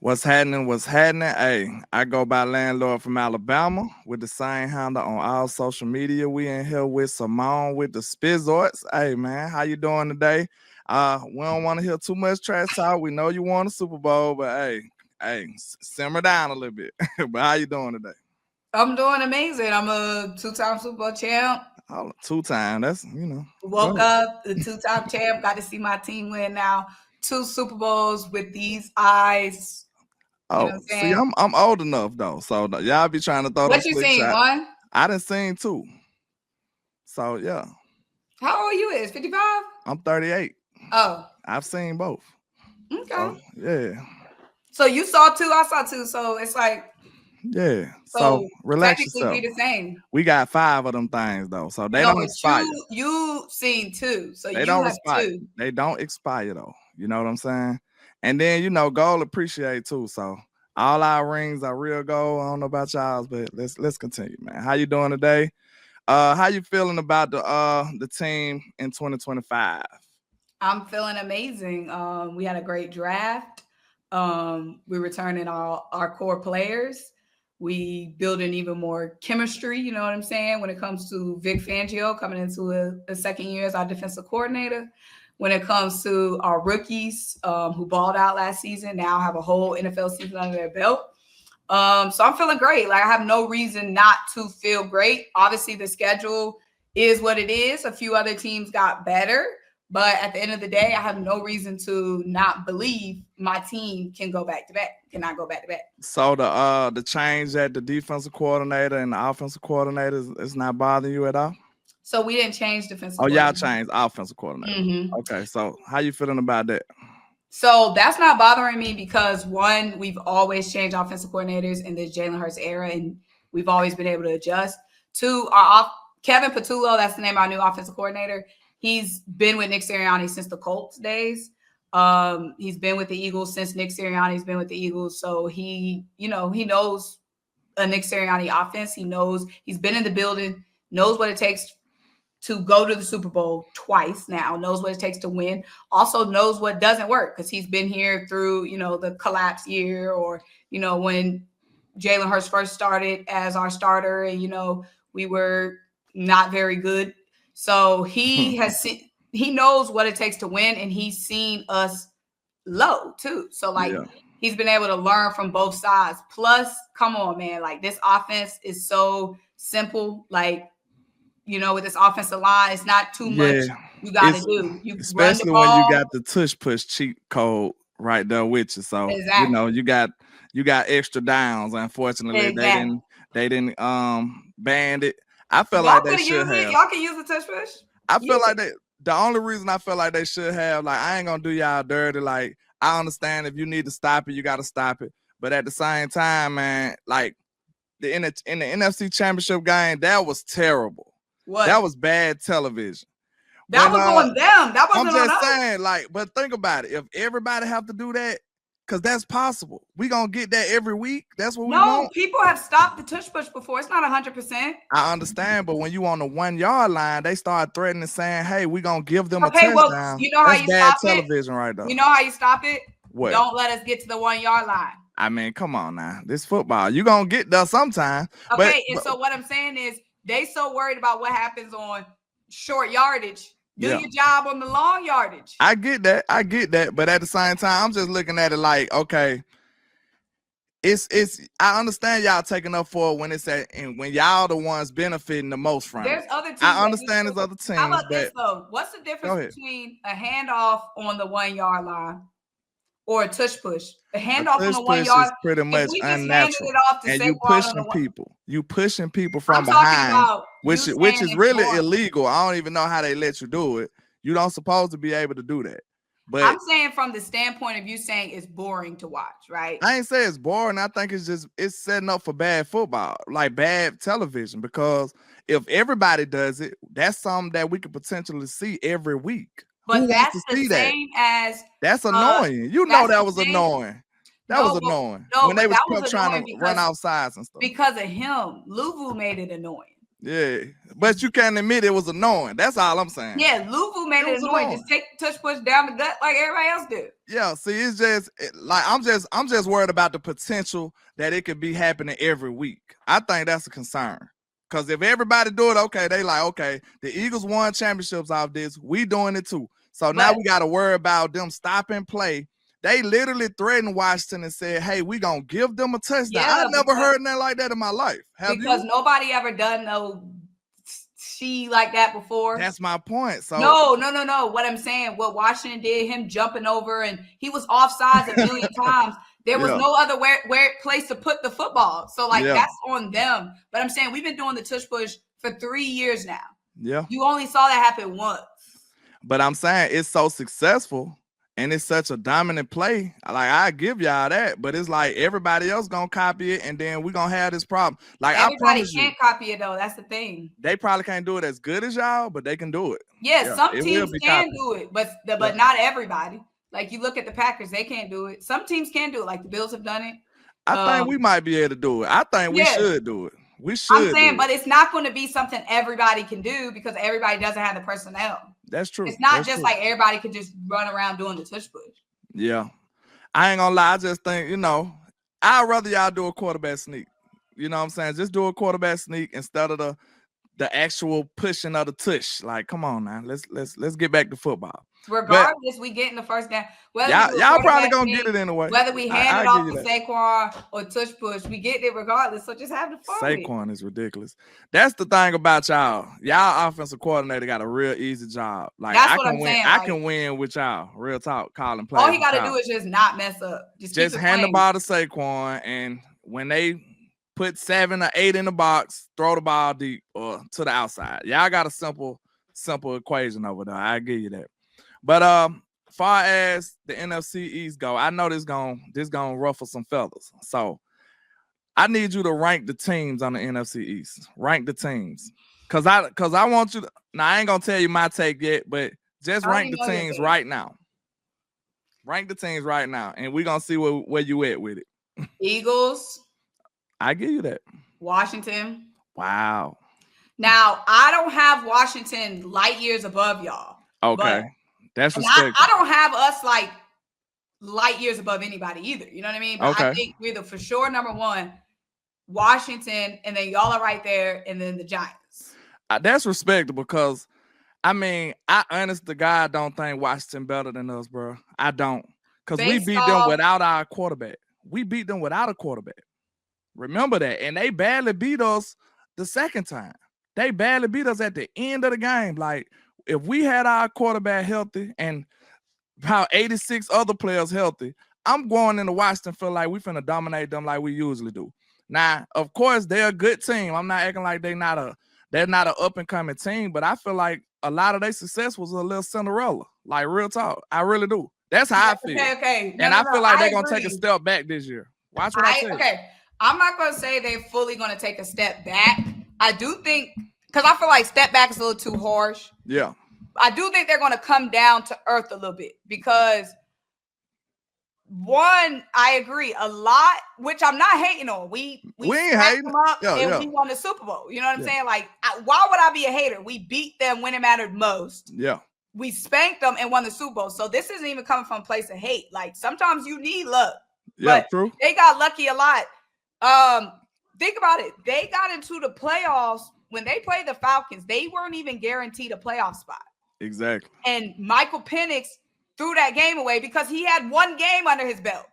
What's happening? What's happening? Hey, I go by Landlord from Alabama with the same handle on all social media. We in here with Symone with the Spizzorts. Hey man, how you doing today? We don't want to hear too much trash talk. We know you won the Super Bowl, but hey, simmer down a little bit. But how you doing today? I'm doing amazing. I'm a two-time Super Bowl champ. Oh, 2 times. That's Woke up the two-time champ. Got to see my team win now 2 Super Bowls with these eyes. You know what I'm See, saying? I'm old enough though, so y'all be trying to throw them What you slick seen? shots. One? I done seen 2. So yeah. How old you is? 55? I'm 38. Oh. I've seen both. Okay. So, yeah. So you saw 2, I saw 2. So it's like, yeah. So relax yourself. Be the same. We got 5 of them things though, so they don't expire. You seen 2, so they you don't have expire. 2. They don't expire though. You know what I'm saying? And then gold appreciate too. So all our rings are real gold. I don't know about y'all's, but let's continue, man. How you doing today? How you feeling about the team in 2025? I'm feeling amazing. We had a great draft. We're returning our core players. We building even more chemistry, you know what I'm saying, when it comes to Vic Fangio coming into a second year as our defensive coordinator. When it comes to our rookies who balled out last season, now have a whole NFL season under their belt. So I'm feeling great. Like I have no reason not to feel great. Obviously, the schedule is what it is. A few other teams got better. But at the end of the day, I have no reason to not believe my team can go back to back, cannot go back to back. So the change at the defensive coordinator and the offensive coordinator is not bothering you at all? So we didn't change defensive coordinator. Y'all changed offensive coordinator. Mm-hmm. Okay, so how you feeling about that? So that's not bothering me because, one, we've always changed offensive coordinators in this Jalen Hurts era, and we've always been able to adjust. 2, Kevin Patullo, that's the name of our new offensive coordinator. He's been with Nick Sirianni since the Colts days. He's been with the Eagles since Nick Sirianni's been with the Eagles. So he knows a Nick Sirianni offense. He knows, he's been in the building, knows what it takes to go to the Super Bowl twice now, knows what it takes to win, also knows what doesn't work because he's been here through, the collapse year or, when Jalen Hurts first started as our starter and, we were not very good. So he he knows what it takes to win, and he's seen us low too. So he's been able to learn from both sides. Plus, come on, man, like this offense is so simple. Like, with this offensive line, it's not too much you got to do. You especially run the ball, when you got the tush push cheat code right there with you. So you got extra downs. Unfortunately, they didn't band it. I felt like they should have. Y'all can use the tush push. I feel like the only reason I feel like they should have, like, I ain't gonna do y'all dirty. Like, I understand if you need to stop it, you got to stop it. But at the same time, man, like in the NFC Championship game, that was terrible. What? That was bad television. That was on them. That wasn't on us. I'm just saying, like, but think about it. If everybody have to do that, because that's possible. We gonna get that every week. That's what we want. No, people have stopped the tush push before. It's not 100%. I understand, but when you on the 1 yard line, they start threatening, saying, "Hey, we gonna give them a touchdown." Well, you know how you bad stop television, right there. You know how you stop it? What? Don't let us get to the 1 yard line. I mean, come on now. This football, you gonna get there sometime. Okay, so what I'm saying is, they so worried about what happens on short yardage. Do your job on the long yardage. I get that. But at the same time, I'm just looking at it like, okay, it's I understand y'all taking up for it when it's and when y'all the ones benefiting the most from There's it. other teams. I understand there's other teams. How about this though? What's the difference between a handoff on the 1 yard line or a tush push? A handoff on the 1 yard is pretty much unnatural. And you pushing people from behind, which is really illegal. I don't even know how they let you do it. You don't supposed to be able to do that. But I'm saying from the standpoint of you saying it's boring to watch, right? I ain't say it's boring. I think it's setting up for bad football, like bad television, because if everybody does it, that's something that we could potentially see every week. But that's the same as that's annoying. That was annoying. That was annoying. When they was trying to run outsides and stuff. Because of him, Luvu made it annoying. Yeah, but you can't admit it was annoying. That's all I'm saying. Yeah, Luvu made it annoying. Just take the tush push down the gut like everybody else did. Yeah, see, it's just like I'm just worried about the potential that it could be happening every week. I think that's a concern. Because if everybody do it, okay, they like, okay, the Eagles won championships off this. We doing it too. So now we got to worry about them stopping play. They literally threatened Washington and said, hey, we going to give them a touchdown. Yeah, I never heard nothing like that in my life. Because nobody ever done no like that before. That's my point. So no. What I'm saying, what Washington did, him jumping over, and he was offsides a million times. There was no other place to put the football. So, like, that's on them. But I'm saying we've been doing the tush push for 3 years now. Yeah. You only saw that happen once. But I'm saying it's so successful and it's such a dominant play. Like, I give y'all that. But it's like everybody else going to copy it, and then we're going to have this problem. Like, everybody can't copy it, though. That's the thing. They probably can't do it as good as y'all, but they can do it. Yeah, some teams can do it, but not everybody. Like, you look at the Packers, they can't do it. Some teams can do it, like the Bills have done it. I think we might be able to do it. I think we should do it. We should. I'm saying, but it's not going to be something everybody can do because everybody doesn't have the personnel. That's true. It's not just like everybody can just run around doing the tush push. Yeah. I ain't gonna lie. I just think, I'd rather y'all do a quarterback sneak. You know what I'm saying? Just do a quarterback sneak instead of the actual pushing of the tush. Like, come on now. Let's get back to football. Regardless, we get in the first down. Y'all probably gonna get it anyway. Whether we hand it off to Saquon or tush push, we get it regardless. So just have the fun. Saquon is ridiculous. That's the thing about y'all. Y'all offensive coordinator got a real easy job. Like, that's what I'm saying. I can win with y'all. Real talk, calling plays. All he got to do is just not mess up. Just hand the ball to Saquon, and when they put 7 or 8 in the box, throw the ball deep or to the outside. Y'all got a simple equation over there. I give you that. But far as the NFC East go, I know this gonna ruffle some feathers. So I need you to rank the teams on the NFC East. Rank the teams. Cause I want you to, now I ain't gonna tell you my take yet, but just rank the teams right now. Rank the teams right now, and we're gonna see where you at with it. Eagles. I give you that. Washington. Wow. Now, I don't have Washington light years above y'all. Okay. That's respectful. I don't have us like light years above anybody either. You know what I mean? But I think we're for sure number one, Washington, and then y'all are right there, and then the Giants. That's respectable because, I mean, I honest to God don't think Washington better than us, bro. I don't. Because we beat them without our quarterback. We beat them without a quarterback. Remember that. And they badly beat us the second time. They badly beat us at the end of the game. Like, if we had our quarterback healthy and about 86 other players healthy, I'm going into Washington feel like we finna dominate them like we usually do. Now, of course, they're a good team. I'm not acting like they're not an up-and-coming team, but I feel like a lot of their success was a little Cinderella. Like, real talk. I really do. That's how I feel. Okay. I feel like they're going to take a step back this year. Watch what I say. Okay. I'm not going to say they're fully going to take a step back. I do think, because I feel like step back is a little too harsh. Yeah. I do think they're going to come down to earth a little bit because, one, I agree a lot, which I'm not hating on. We ain't hating them up we won the Super Bowl. You know what I'm saying? Like, why would I be a hater? We beat them when it mattered most. Yeah. We spanked them and won the Super Bowl. So this isn't even coming from a place of hate. Like, sometimes you need luck. Yeah, but true. They got lucky a lot. Think about it. They got into the playoffs when they played the Falcons. They weren't even guaranteed a playoff spot. Exactly. And Michael Penix threw that game away because he had one game under his belt.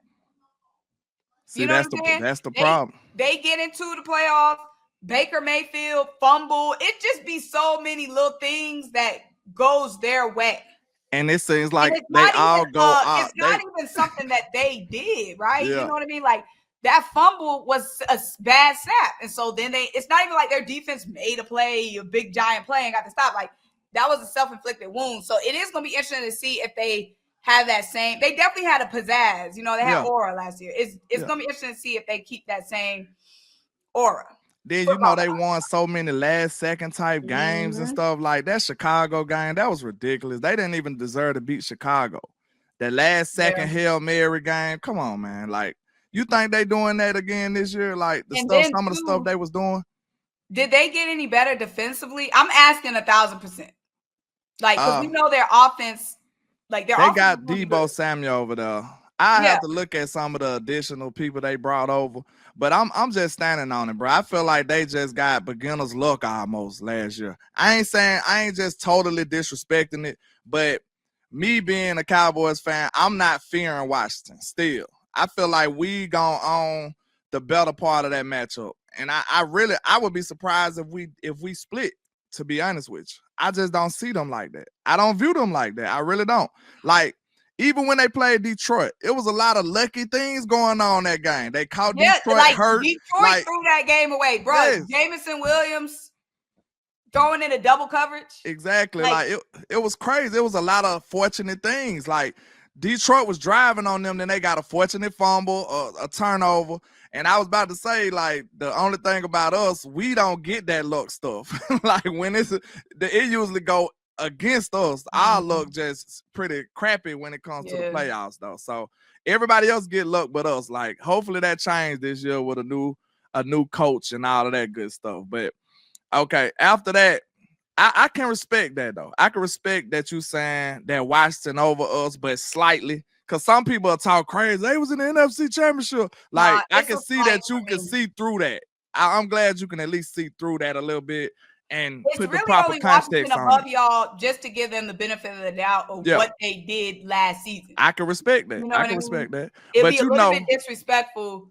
See, you know that's the problem. They get into the playoffs. Baker Mayfield fumble. It just be so many little things that goes their way. And it seems like they all go out. It's not even something that they did, right? Yeah. You know what I mean? Like, that fumble was a bad snap. And so then it's not even like their defense made a play, a big giant play and got to stop. Like, that was a self-inflicted wound. So it is going to be interesting to see if they have that same. They definitely had a pizzazz. You know, they had aura last year. It's going to be interesting to see if they keep that same aura. Then, they won so many last-second type games and stuff. Like that Chicago game, that was ridiculous. They didn't even deserve to beat Chicago. That last-second Hail Mary game, come on, man. Like, you think they doing that again this year? Like, some of the stuff they was doing? Did they get any better defensively? I'm asking 1,000%. Like, because we know their offense, like they got Deebo Samuel over there. I have to look at some of the additional people they brought over, but I'm just standing on it, bro. I feel like they just got beginner's luck almost last year. I ain't just totally disrespecting it, but me being a Cowboys fan, I'm not fearing Washington still. I feel like we gonna own the better part of that matchup. And I would be surprised if we split, to be honest with you. I just don't see them like that. I don't view them like that. I really don't. Like, even when they played Detroit, it was a lot of lucky things going on that game. They caught Detroit hurt. Detroit threw that game away, bro. Yes. Jameson Williams throwing in a double coverage. Exactly. Like it was crazy. It was a lot of fortunate things. Like, Detroit was driving on them, then they got a fortunate fumble, a turnover. And I was about to say, like, the only thing about us, we don't get that luck stuff. Like, when it usually go against us. Our luck just pretty crappy when it comes to the playoffs, though. So everybody else get luck but us. Like, hopefully that changed this year with a new coach and all of that good stuff. But okay, after that, I can respect that, though. I can respect that you saying that Washington over us, but slightly. Because some people are talk crazy. They was in the NFC Championship. Like, I can see that you can see through that. I'm glad you can at least see through that a little bit and put the proper context on above y'all just to give them the benefit of the doubt of what they did last season. I can respect that. You know I can respect that. It'd be a little bit disrespectful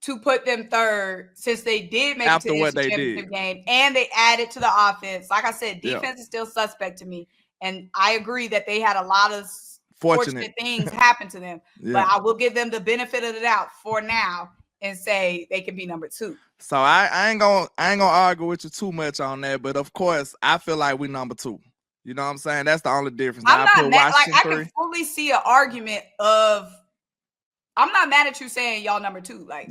to put them third since they did make it to the championship game and they added to the offense. Like I said, defense is still suspect to me. And I agree that they had a lot of fortunate things happen to them. But I will give them the benefit of the doubt for now and say they can be number 2. So I ain't gonna argue with you too much on that. But of course, I feel like we number 2. You know what I'm saying? That's the only difference. I'm not mad. Like, I can fully see an argument of I'm not mad at you saying y'all number 2. Like,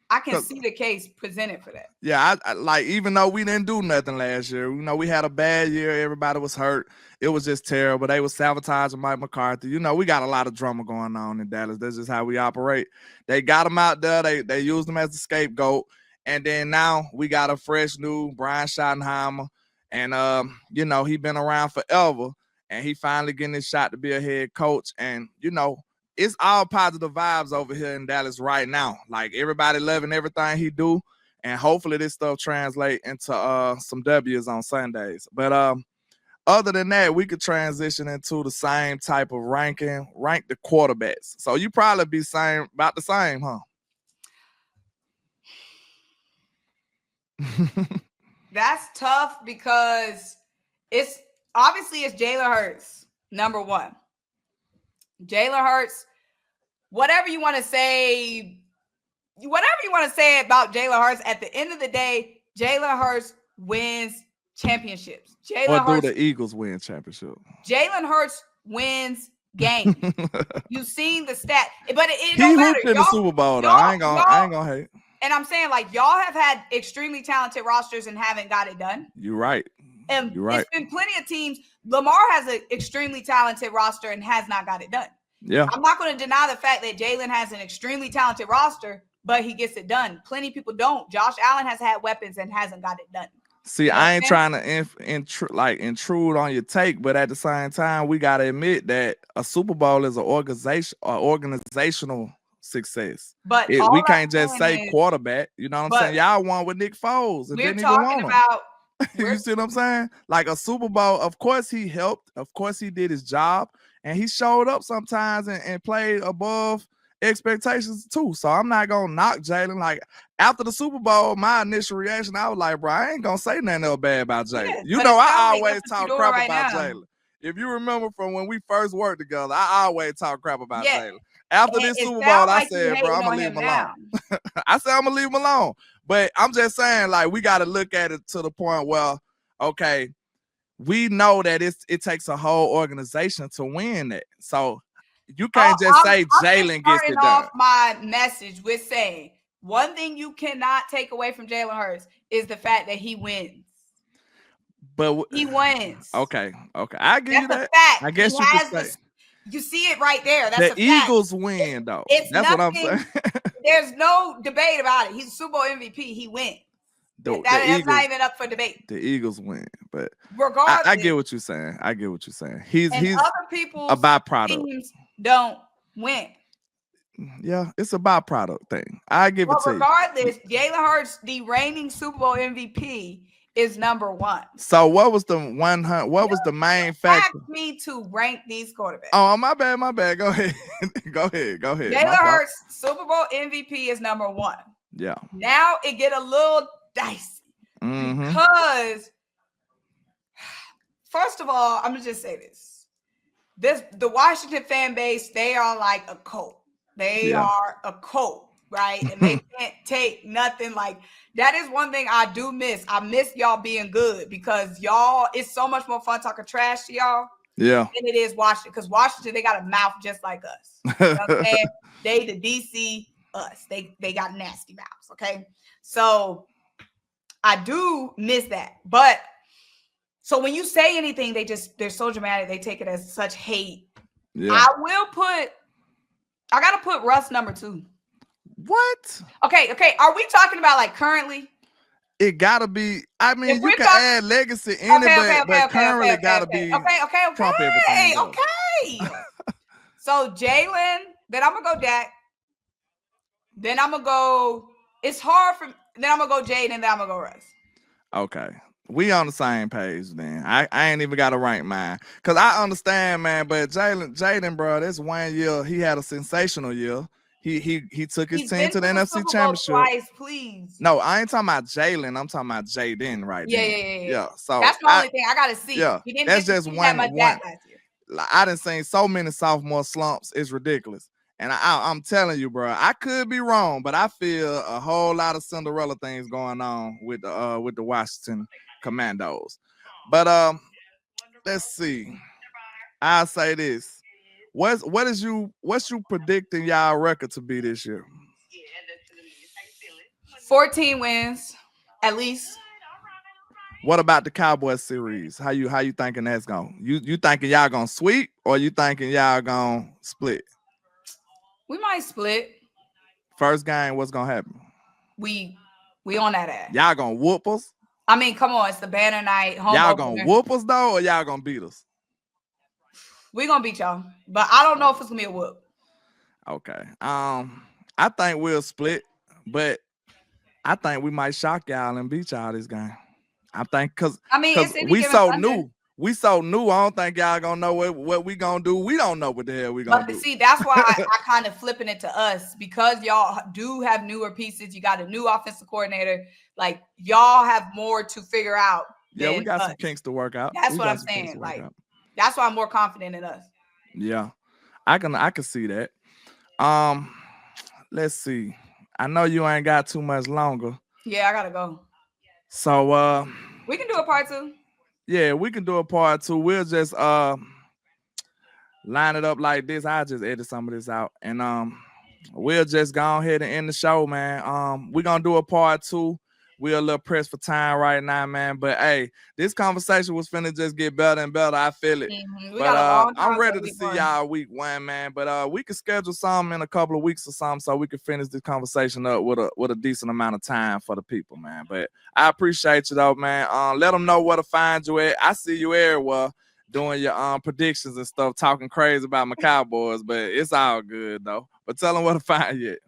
I can see the case presented for that. Yeah, I like, even though we didn't do nothing last year, you know, we had a bad year. Everybody was hurt. It was just terrible. They was sabotaging Mike McCarthy. You know, we got a lot of drama going on in Dallas. That's just how we operate. They got him out there. They used him as the scapegoat. And then now we got a fresh new Brian Schottenheimer. And, you know, he been around forever. And he finally getting his shot to be a head coach. And, you know, it's all positive vibes over here in Dallas right now. Like, everybody loving everything he do. And hopefully this stuff translate into some W's on Sundays. But other than that, we could transition into the same type of rank the quarterbacks. So you probably be about the same, huh? That's tough because it's Jalen Hurts, number 1. Jalen Hurts, whatever you want to say about Jalen Hurts, at the end of the day, Jalen Hurts wins championships. Or do the Eagles win championship? Jalen Hurts wins games. You've seen the stat, but it he don't matter. He hooped in the Super Bowl, though. I ain't gonna hate. And I'm saying, like, y'all have had extremely talented rosters and haven't got it done. You're right. And it's been plenty of teams. Lamar has an extremely talented roster and has not got it done. Yeah. I'm not going to deny the fact that Jalen has an extremely talented roster, but he gets it done. Plenty of people don't. Josh Allen has had weapons and hasn't got it done. See, I ain't trying to intrude on your take, but at the same time, we got to admit that a Super Bowl is an organizational success. But we can't just say quarterback. You know what I'm saying? Y'all won with Nick Foles. And we're talking about. You see what I'm saying? Like, a Super Bowl, of course he helped. Of course he did his job. And he showed up sometimes and played above expectations too. So I'm not going to knock Jalen. Like, after the Super Bowl, my initial reaction, I was like, bro, I ain't going to say nothing else bad about Jalen. Yeah, you know, I always talk crap about Jalen. If you remember from when we first worked together, I always talk crap about Jalen. After this Super Bowl, I said, bro, I'm going to leave him alone. I said, I'm going to leave him alone. But I'm just saying, like, we got to look at it to the point where, okay, we know that it takes a whole organization to win that. So you can't just say Jalen gets it done. Off my message with saying one thing you cannot take away from Jalen Hurts is the fact that he wins. But he wins. Okay. I give you that. Fact. I guess you could say. You see it right there. That's the Eagles win, though. That's what I'm saying. There's no debate about it. He's a Super Bowl MVP. He wins. That's not even up for debate. The Eagles win, but regardless, I get what you're saying. I get what you're saying. He's other people's a byproduct. Teams don't win. Yeah, it's a byproduct thing. I give it to you. Regardless, Jalen Hurts, the reigning Super Bowl MVP, is number 1. So what was the What was the main factor? Asked me to rank these quarterbacks. Oh, my bad. Go ahead. go ahead. Jalen Hurts, Super Bowl MVP, is number 1. Yeah. Now it get a little dicey because, first of all, I'm gonna just say this: the Washington fan base, they are like a cult. They are a cult, right? And they can't take nothing. Like, that is one thing I do miss. I miss y'all being good because y'all, it's so much more fun talking trash to y'all. Yeah. Than it is Washington. Because Washington, they got a mouth just like us. You know what I'm saying? They the DC us. They got nasty mouths. Okay. So I do miss that. But so when you say anything, they're so dramatic, they take it as such hate. Yeah. I gotta put Russ number 2. What? Okay. Are we talking about like currently? It gotta be. I mean, you can add legacy in it, but currently gotta be. Trump everything. Okay. So Jalen, then I'm gonna go Dak. Then I'm gonna go. It's hard for. Then I'm gonna go Jaden, and then I'm gonna go Russ. Okay. We on the same page then. I ain't even got to rank mine. Because I understand, man, but Jaden, bro, this 1 year, he had a sensational year. He took his team to the NFC Championship. Twice, please. No, I ain't talking about Jalen. I'm talking about Jaden right now. Yeah. So that's the only thing I got to see. Yeah, that's just one. I done seen so many sophomore slumps. It's ridiculous. And I'm telling you, bro, I could be wrong, but I feel a whole lot of Cinderella things going on with the Washington Commandos. But let's see. I'll say this. What's you predicting y'all record to be this year? 14 wins, at least. What about the Cowboys series? How you thinking that's going? You thinking y'all gonna sweep or you thinking y'all gonna split? We might split. First game, what's gonna happen? We on that ass. Y'all gonna whoop us? I mean, come on, it's the banner night. Y'all gonna whoop us though, or y'all gonna beat us? We gonna beat y'all, but I don't know if it's gonna be a whoop. Okay. I think we'll split, but I think we might shock y'all and beat y'all this game. I think because we so new. We so new. I don't think y'all gonna know what we gonna do. We don't know what the hell we gonna do. But see, that's why I kind of flipping it to us because y'all do have newer pieces. You got a new offensive coordinator. Like y'all have more to figure out. Yeah, we got some kinks to work out. That's what I'm saying. Like that's why I'm more confident in us. Yeah, I can see that. Let's see. I know you ain't got too much longer. Yeah, I gotta go. So we can do a part 2. Yeah, we can do a part 2. We'll just line it up like this. I'll just edit some of this out. And we'll just go ahead and end the show, man. We're gonna do a part 2. We're a little pressed for time right now, man. But hey, this conversation was finna just get better and better. I feel it. But I'm ready to see y'all week 1, man. But we can schedule something in a couple of weeks or something so we can finish this conversation up with a decent amount of time for the people, man. But I appreciate you though, man. Let them know where to find you at. I see you everywhere doing your predictions and stuff, talking crazy about my Cowboys, but it's all good though. But tell them where to find you at.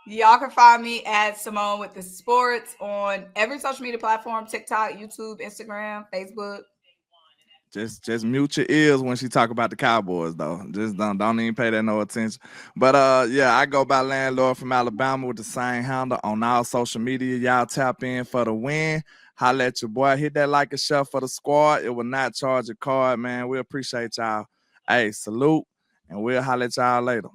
Y'all can find me at Symone with the Sports on every social media platform: TikTok, YouTube, Instagram, Facebook. Just mute your ears when she talk about the Cowboys, though. Just don't even pay that no attention. But yeah, I go by Landlord from Alabama with the same handle on all social media. Y'all tap in for the win. Holla at your boy. Hit that like and share for the squad. It will not charge a card, man. We appreciate y'all. Hey, salute, and we'll holla at y'all later.